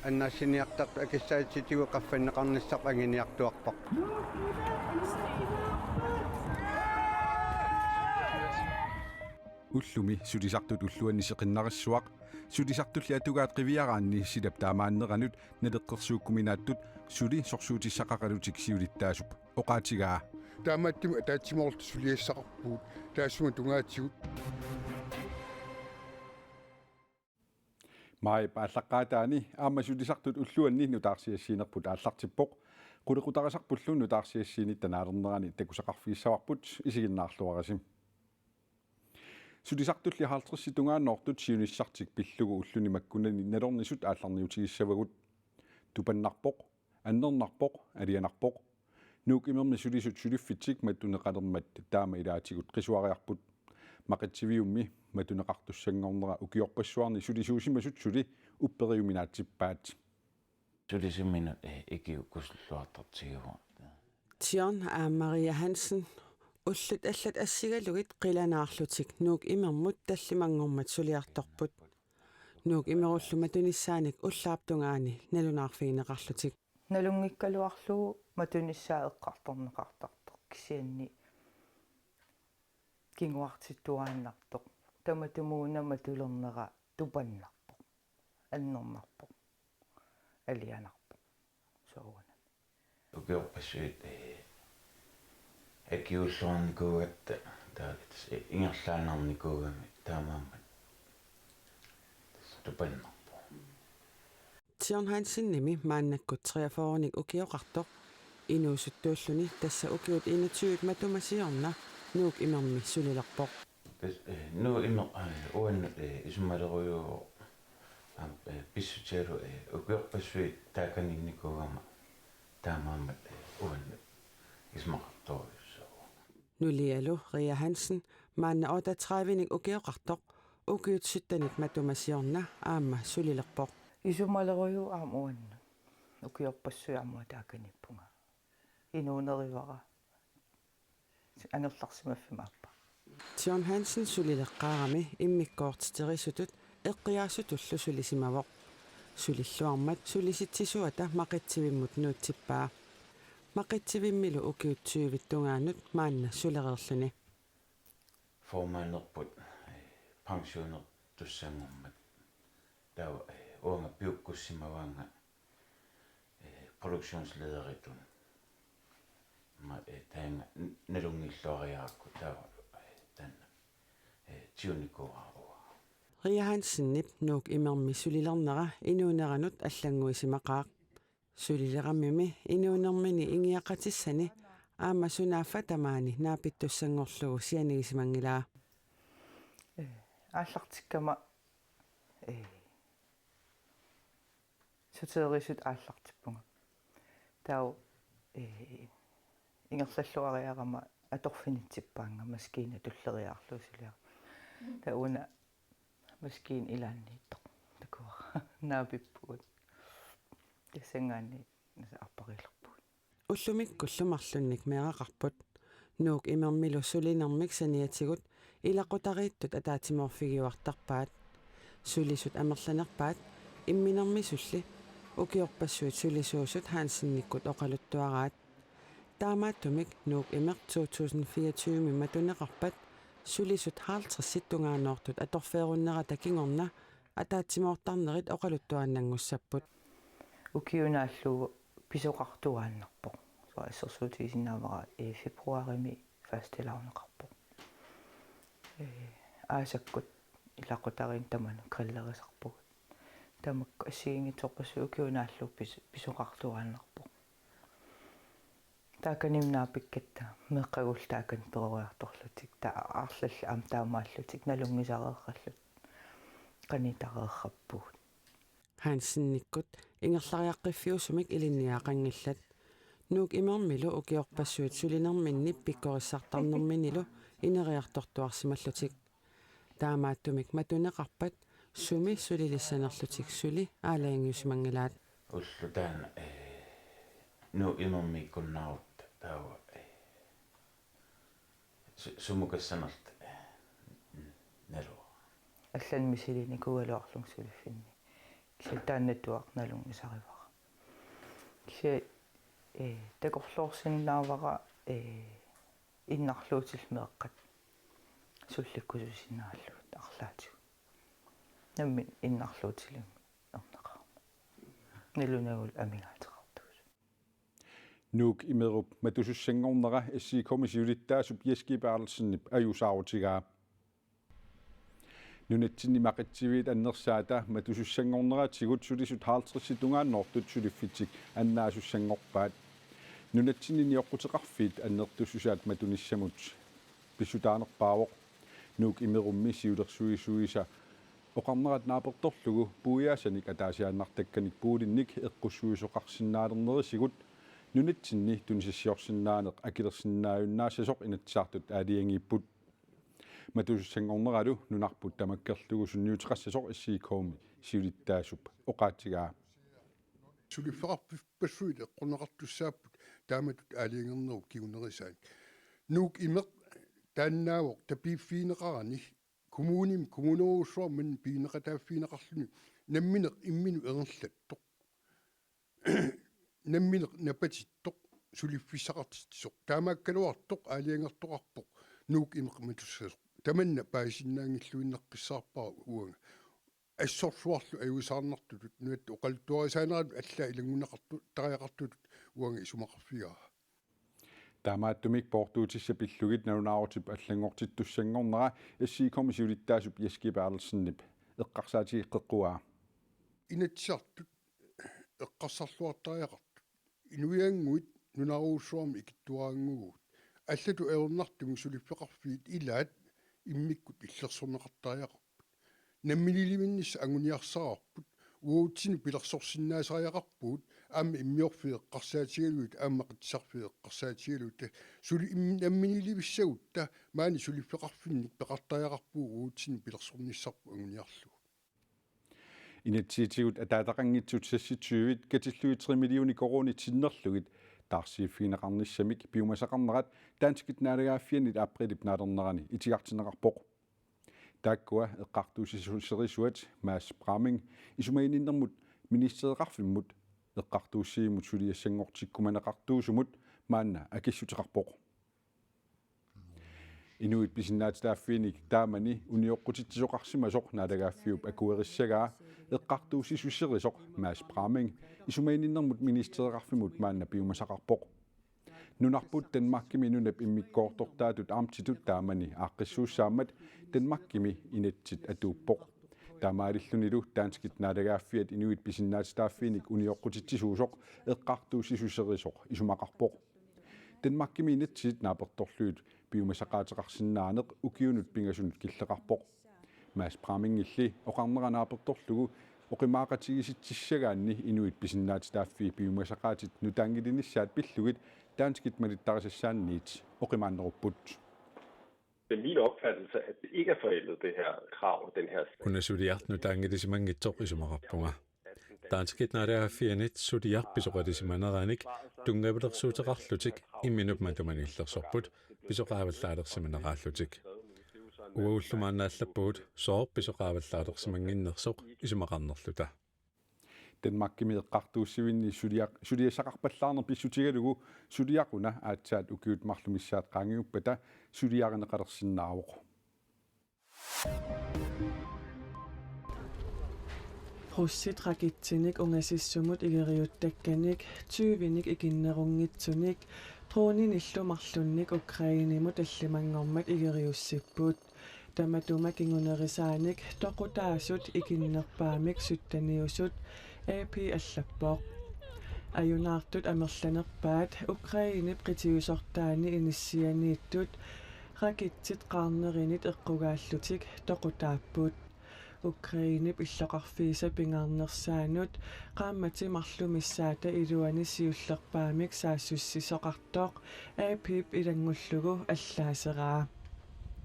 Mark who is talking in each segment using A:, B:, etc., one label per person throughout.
A: аннаассиниартарт акиссаатситигу qaffannеқарниссақ агиниартуарпақ
B: уллуми сулисартут уллуаннисеқиннариссуақ сулисартулли атугаат қивиараанни силап таамааннеранут налеққерсууккуминааттут сули сорсуутиссақақалутик сиулиттаасуп оқаатигаа
C: таамааттима таатсимоорт сулиассақарпуут таассума тунгаатсигут
B: май пааллаққаатаани аама сулисартут уллуанни нутаарсиассиинерпут ааллартиппоқ қулеқутарисарпуллу нутаарсиассиини танаалернерани такусақарфииссаварпут исигиннаарлуарасим сулисартулли хаалтрисси тунгаанноортут сиуниссартик пиллугу уллуни маккунани налорнисут аалларниутигиссавагут тупаннарпоқ аннернарпоқ алианарпоқ нук имерми сулисут сулиффитсик маттунеқалермат таама илаатигут қисуариарпут мақатсивиумми матунеқартуссангорнера укиорпассуарни сулисуусимасут сули уппериуминаатсиппаат
D: сулисиммина икиу куслуартартигуа
E: Тион Maria Hansen уллут аллат ассигалугит қиланаарлутик нуук имермут таллимангормат сулиарторпут нуук имеруллума тунissaaник уллааптунгаани налунаарфиинеқарлутик
F: налунгиккалуарлугу матуниссаа эққарторнеқартартоқ кисианни кингуартиттуааннартоқ таматумууна матулернера тупаннарпоқ аннернарпоқ алианарпоқ соуна
D: укеорпассуит акиуллуарникуугатта таалитс ингерлаанарникуугами таамаамат тупаннарпо
E: Тион Hansen ними мааннаккут 43-ник укиоқартоқ инуусуттууллуни тасса укиут 21 матумасиорна нуук имерми сулилерпоқ
D: ну имер уанна исумалеруйуу писсутеру укеорпассуит тааканинникуугама таамаамат уанна исмақарторюссоо
E: нулиалу Ria Hansen маанна 38-ник укиоқартоқ укиут 17-ник матумасиорна аама сулилерпоқ
F: исумалеруйуу аама уанна укиорпассуяамуа тааканиппунга инуунеривара анерларсимаффимааппа
E: Тион Hansen сулилеққаарами иммиккоортитерисутут эққиаасутуллу сулисимавоқ сулиллуармат сулиситсисуата мақитсивиммут нуутсиппаа мақитсивиммилу укиутсуивиттунгаанут маанна сулереерлүни
D: формаанерпут пенсионер туссангормат таа уанга пиуккуссимаваанга продукционследеритун ма таанга налунгиллуариаакку таа танна тиуникуараа
E: Ria Hansen нип нуук имерми сулилернера инуунеранут аллангуисимақаақ сулилераммими инуунермини ингиақатиссани аама сунааффа тамаани наапиттуссангорлугу сианигисимангилаа
F: ааллартиккама сутерисут ааллартиппунга тау ингерллуариарама аторфинитсиппаанга маскина туллериаарлуусилиа тауна маскин илааннииттоқ такуа наапиппугут тесенгаани аппарилерпугут
E: уллумик куллумарлунник меэқарпут нуук имермилу сулинермик саниатигут илақутарииттут атаатиморфигиуартарпаат сулисут амерланерпаат имминерми сулли укиорпассуит сулисуусут Hansen-никкут оқалуттуараат таамааттумик нуук имер 2024 миматунеқарпат сулисут хаалтрситтунгаанноортут аторфееруннера такингорна атаатсимоортарнерит оқалуттуааннангуссаппут
F: укиунааллугу писоқартуааннарпоқ со ассерсуутисиннаавара фебруарими фастелаунеқарпоқ аасаккут илақутарин таману криллерисарпугут тамакку ассигингиторпассу укиунааллу писоқартуааннарпоқ тааканимнаапиккатта меққагул таакан перориарторлутик таа аарлалли аам таамааллутик налунгисареерраллут канитареерраппугут
E: Hansen-никкут ингерлариаққиффиусумик илинниаақангиллат нуук имермилу укиорпассуит сулинерминни пиккориссартарнерминилу инериартортуарсималлутик таамааттумик матунеқарпат суми сулилиссанерлутик сули аалаангиусимангилаат
D: уллу таана ну имерми куннаарут таава сумукассанерт налуа
F: аллан мисилини кугалуарлунгсулиффинни килла тааннатуарналунгисаривара килла такорлуорсиннаавара иннарлуутил меэккат сулликкусусинааллут арлаату намми иннарлуутилим эрнеқарма налунагул амигаатеқартуус
B: nuuk imerup matusussangornera issiikomisiulittaasup yaskipаарlsinip ajusaaruutigaa nunatsinni maqitsivit annersaata matusussangorneraatigut sulisut 50 tungaannortut suliffitsik annaasussanngorpaat nunatsinni nioqqutеқарфит аннертуссусаат матунissamut pissutaanerpaavoq nuuk imerummi siulersuisuisa oqarnerat naapertorlugu puiaasanik ataasiaannartakkanik puulinnik eqqussuisoqarsinnaalernerisigut nunatsinni tunisissiorsinnaaneq akilersinnaajunnaassasoq inatsaartut aaliangiipput matusussangorneralu nunarput tamakkerlugu sunniuteqassasoq issiikoomi siulittaasup oqaatigaa
C: сулиффеқарпассуит эққунеқартуссааппут тааматут аалиангернеру кигунерисаан нуук имеқ тааннаавоқ тапииффиинеқарани коммунеруусуарман пиинеқатааффиинеқарлуни намминеқ иммину ернлаттоқ намминеқ напатиттоқ сулиффиссақартиссоқ таамааккалуартоқ аалиангертоқарпоқ нуук имеқ матуссасоқ таманна паасиннаангиллуиннеққиссаарпаа уанга ассорсуарлу аюусаарнартутут нуат оқалтуарисаанерат алла илангунеқарту тариақартутут уанга исумақарфигаа
B: таамааттумик портуутисса пиллугит налунаарутип аллангортиттуссангорнера иссиикомисиулиттаасуп яскипаарлерсиннип эққарсаатигеққуаа
C: инатсартут эққарсарлуартариақартут инуиангуит нунааруусуарми икиттуаангугут аллату эорнартуму сулиффеқарфиит илаат иммиккут иллерсорнеқартариақарпут намминилиминнис ангуниарсаарпут уутсини пилерсорсиннаасариақарпуут аама иммиорфиэққарсаатигалуит аамақитсарфиэққарсаатигалуут сули намминилибиссагут та маани сулиффеқарфинник пеқартариақарпуу уутсини пилерсорниссарпу ангуниарлу
B: initiativet ataataqanngitsut sassituivit katillui 3 millioni koroni tinnerlugit taarsiiffiineqarnissamik piumasaqarnerat taanskit naalagaafianit aprilip naalernerani itigartineqarpoq taakkua eqqartuussisuserisuat maas praaming isumaininnermut ministereqarfimmut eqqartuussiimut suliassangortikkumaneqartuusumut maanna akissuteqarpoq inuit pisinnaatitaafiinik taamani unioqqutittisoqarsimasoq naalagaaffiup akuerissagaa eqqartuussisusserisoq maas praaming isumaininnermut ministereqarfimut maanna piumasaqarpoq nunarput Danmarkimi nunap immikkoortortaatut aarmtitut taamani aaqqissuussaammat Danmarkimi inatsit atuuppoq taamaalillunilu taanskit naalagaaffiat inuit pisinnaatitaafiinik unioqqutittisuusoq eqqartuussisusserisoq isumaqarpoq Danmarkimi inatsit naapertorluut piumasaqaateqarsinnaaneq ukiunut pingasunut killeqarpoq maas praamingilli oqarneranaapertorlugu oqimaaqatigisitsissagaanni inuit pisinnaatitaaffii piumasaqaatit nutaangilinnissaat pillugit taanskit malittarisassaanniit oqimaannerupput.
G: Det er min opfattelse, at det ikke er forældet, det her krav, den her...
H: Kunasuliart nutaangilisimanngitsoqisumaqarpunga. Taanskit naalaaffianit suliarpisoqalisimaneraanik tungavilersuuteqarlutik imminup matumanillersorput pisoqaavallaalersimineraallutik. Uullumaannaallappugut soorpisoqaavallaalersiminnginnersoq isumaqarnerluta.
B: Danmarkimi eqqartuussivinni suliassaqarpallaarner pissutigalugu suliaquna aatsaat ukiut marlumissaat qaangiuppata suliareneqalersinnaaruq.
E: Russit rakitsinik ungasissumut igeriuttakkanik tyyvinik ikinnerungitsunik troonin illumarlunnik Ukrainimut allimangormat igeriussipput tamatuma kingunerisaanik toqutaasut ikinnerpaamik suttaniusut AP allappoq ajunaartut amerlanerpaat Ukrainip qitiusortaani inissianiittut rakitsit qaarnerinit eqqugaallutik toqutaapput Ukrainip illoqarfiisa pingaarnersaanut qaammati marlumissaata iluani siullerpaamik saassussisoqartoq APip ilangullugu allaaseraa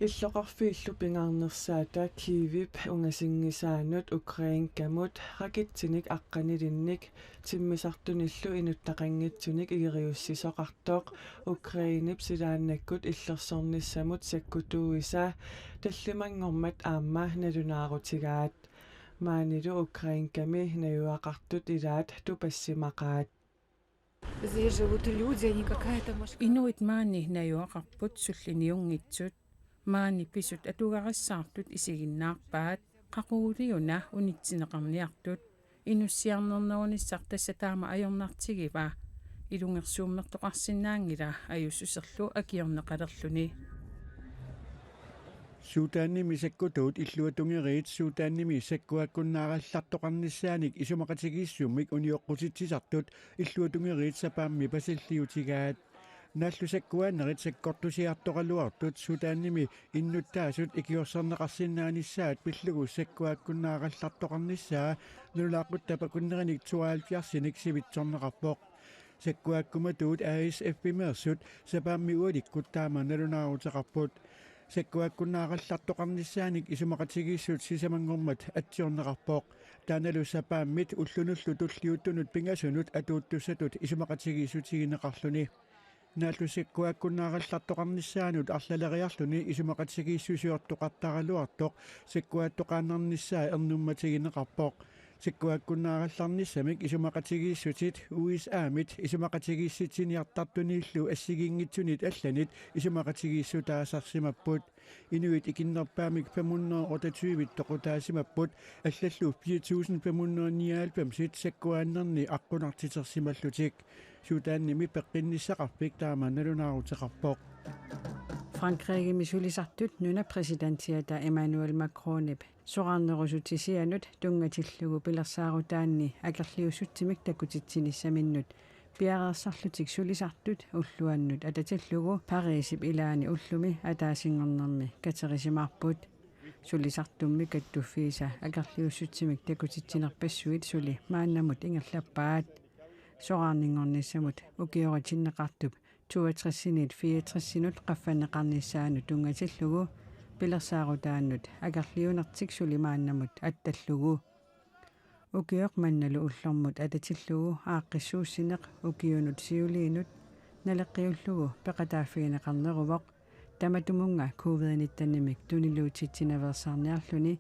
E: иллоqarfiillu pingaarnersaata kiivip ungasinggisaanut ukrainkamut rakittinik aqqanilinnik timmisartunillu inuttaqanngitsunik igeriussisoqartoq ukrainip silaannakkut illersornissamut sakkutuuisa tallimangormat aamma nalunaaruutigaat maanilu ukrainkami nayuaqartut ilaat tupassimaqaat.
I: Здесь живут люди, а не какая-то машина.
J: Inuit maani najuaqarput sulliniungitsut maani pisut atugarissaartut isiginnaarpaat qaquuliuna unitsineqarniartut inussiarnernerunissar tassataama ajornartigiva ilungersuummertoqarsinnaangila ajussuserlu akiorneqalerluni
K: Suutaannimi sakkutuut illuatungeriit suutaannimi sakkuakkunnaarallartoqarnissaanik isumaqatigissummik unioqqutitsisartut illuatungeriit sapaammi pasilliutigaat naallu sakkuaanerit sakkortusiartoqaluartut suutaannimi innuttaasut ikiorserneqarsinnaanissaat pillugu sakkuakkunnaarallartoqarnissaa nulaaqquttapa kunnerenik 72 sivitsorneqarpoq sakkuakkumatuut ASF-pimersut sapaammi ualikkuttaama nalunaaruteqarput sakkuakkunnaarallartoqarnissaanik isumaqatigissuut sisamangormat atsiorneqarpoq taanalu sapaammit ullunullu tulliuttunut pingasunut atuuttussatut isumaqatigissuutigineqarluni naallu sakkuakkunnaarallartoqarnissaanut arlaleriarluni isumaqatigissusiortoqartaraluartoq sakkuaattoqaannarnissaa ernummatigineqarpoq sakkuakkunnaarallarnissamik isumaqatigissutit USAmit isumaqatigiсситсиниартартуниллу ассигингитсунит алланит isumaqatigissuutaasarsimapput inuit ikinnerpaamik 528 toqutaasimapput аллаллу 4599 sakkuaannerni аққунартитерсималлутик suutaannimi peqqinnissaqarpik taama nalunaaruteqarpoq
J: Frankrig misulisartut nuna presidentiata Emmanuel Macronip soqarnerusutisianut tungatillugu pilersaarutaanni akerliussutsimik takutitsinissaminnut piareersarlutik sulisartut ulluannut atatillugu Parisip ilaani ullumi ataasingornermi katerisimaarput sulisartummi kattuffiisa akerliussutsimik takutitsinerpassuit suli maannamut ingerlappaat soqarningornissamut ukioritinneqartup 62-sinit 64-sinut qaffaneqarnissaanu tungatillugu pilersaarutaannut akerliunertik sulimaannamut attallugu ukioq mannalu ullormut atatillugu aaqqissuussineq ukiunut siuliinut naleqqiullugu peqataafiineqarneruvoq tamatumunga covid-19-nimik tuniluutitsineversaarniarluni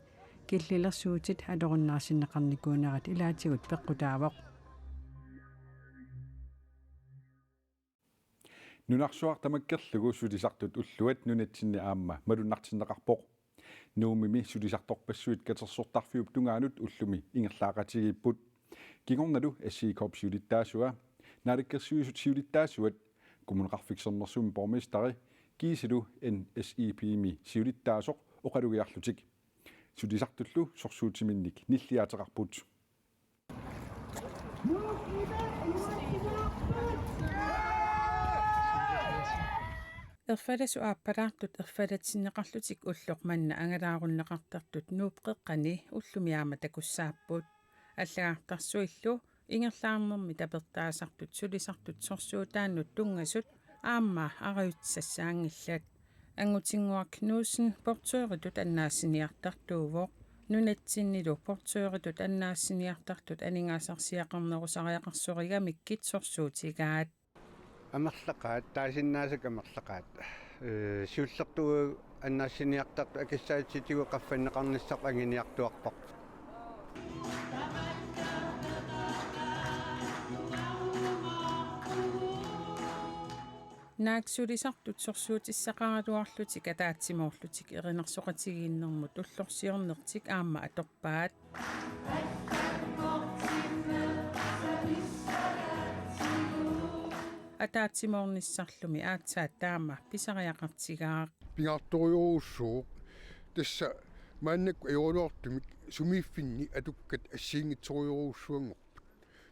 J: killilersuutit atorunnaasinneqarnikuunerat ilaatigut peqqutaavoq
B: nunarsuaq tamakkerlugu sulisartut ulluat nunatsinni aamma malunnartinneqarpoq nuumimi sulisartorpassuit katersortarfiup tungaanut ullumi ingerlaaqatigiipput kingornalu assiikop siulittaasua naalikkersuisut siulittaasuat kommuneqarfiksernersumi bormestari kiisilu NSIPimi siulittaasoq oqalugiarlutik sulisartullu sorsuutiminnik nilliaateqarput
J: erfalasu aappalaartut erfalatsinneqarlutik ulloq manna angalaarunnaqartartut nuupqeqqani ullumiaama takussaapput аллагаартарсуиллу ингерлаарнэрми таперtaasartut sulisartut sorsuutaannut tungasut аама ариутсассаангиллат ангутингуар Knudsen portøeritut аннаассиниартартуувоқ нунатсиннилу portøeritut аннаассиниартартут анингаасарсиақарнерусариақарсоригамик китсорсуутигаат
A: амерлақаат таасиннаасак амерлақаат сиуллертугу аннаассиниартарту акиссаатситигу qaffannеқарниссақ ангиниартуарпақ
J: нааксулисартут сорсуутиссақаралуарлутик атаатсимоорлутик эринерсоқатигииннэрмут уллорсиорнертик аама аторпаат атаатсимоорниссарлуми аатсаат таама писариақартигаақ
C: пингаартуриуруссууq тасса мааннакку иорулуартумик сумииффинни атуккат ассиингитсориуруссуангорпут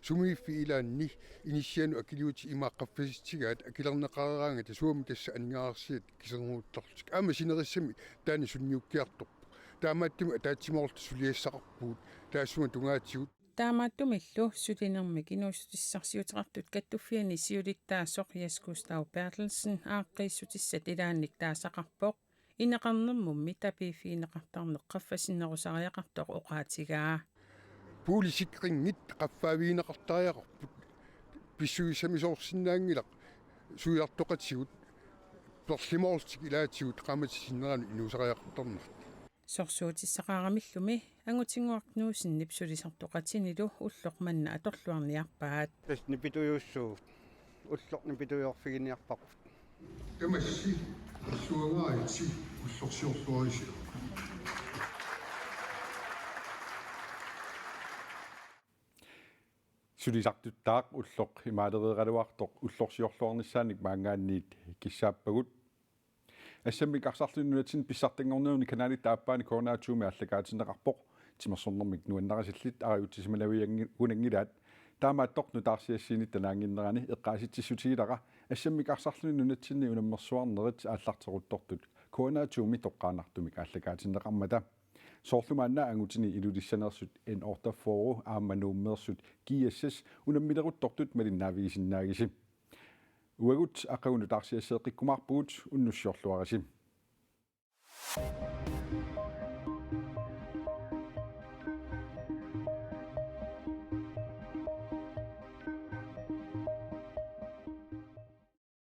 C: сумииффи илаанни иниссиану акилиути имааққаффаситсигаат акилернеқарараанга тасуами тасса анингаарсиат кисернууттарлутик аама синериссами таани сунниуккиарторпу таамааттуми атаатсимоорлу сулиассақарпуут таассума тунгаатсигут
J: таамааттумиллу сулинерми кинуусутиссарсиутеқартут каттуффиани сиулиттаасоқ Jes Gustav Bertelsen ааққиссутиссат илаанник таасақарпоқ инеқарнэрмумми тапииффиинеқартарнеққаффасиннерусариақартоқ оқаатигаа
C: пуулисикрингит qaffaaviineqartariaqarput писсуисамисоорсинаангилақ суилартоқатсигут перлимоорлтик илаатсигут qamatissinneranu инусариақартарнер
J: сорсуутиссақаарамиллуми ангутингуартнуусиннип сулисартоқатинилу уллоқманна аторлуарниарпаат
A: таснипитуйуссуу уллорнипитуйорфигиниарпақут
C: тамасси суангаати уллорсиорлуарисиу
B: сулисартуттаақ уллоқ имаалериералуартоқ уллорсиорлуарниссааник маангаанниит киссааппагут ассаммик арсарлуннуатсин писсартангорнеруни канали тааппаани коорнаатууми аллагаатинеқарпоқ тимерсорнэрмик нуаннарасиллит ариутсисималавианги гунангилаат таамааттоқ нутаарсиассиини танаангиннерани эққааситсиссутигилара ассаммик арсарлуннунатсинни унаммерсуарнерит ааллартеруттортут коорнаатууми тоққаанартумик аллагаатинеқармата соорлумаанна ангутини илулиссанерсут эн ортафору ааманууммерсут GSS унаммилеруттортут малиннаавигисиннаагиси уагут ақагуну таарсиассеэққиккумаарпугут уннуссиорлуараси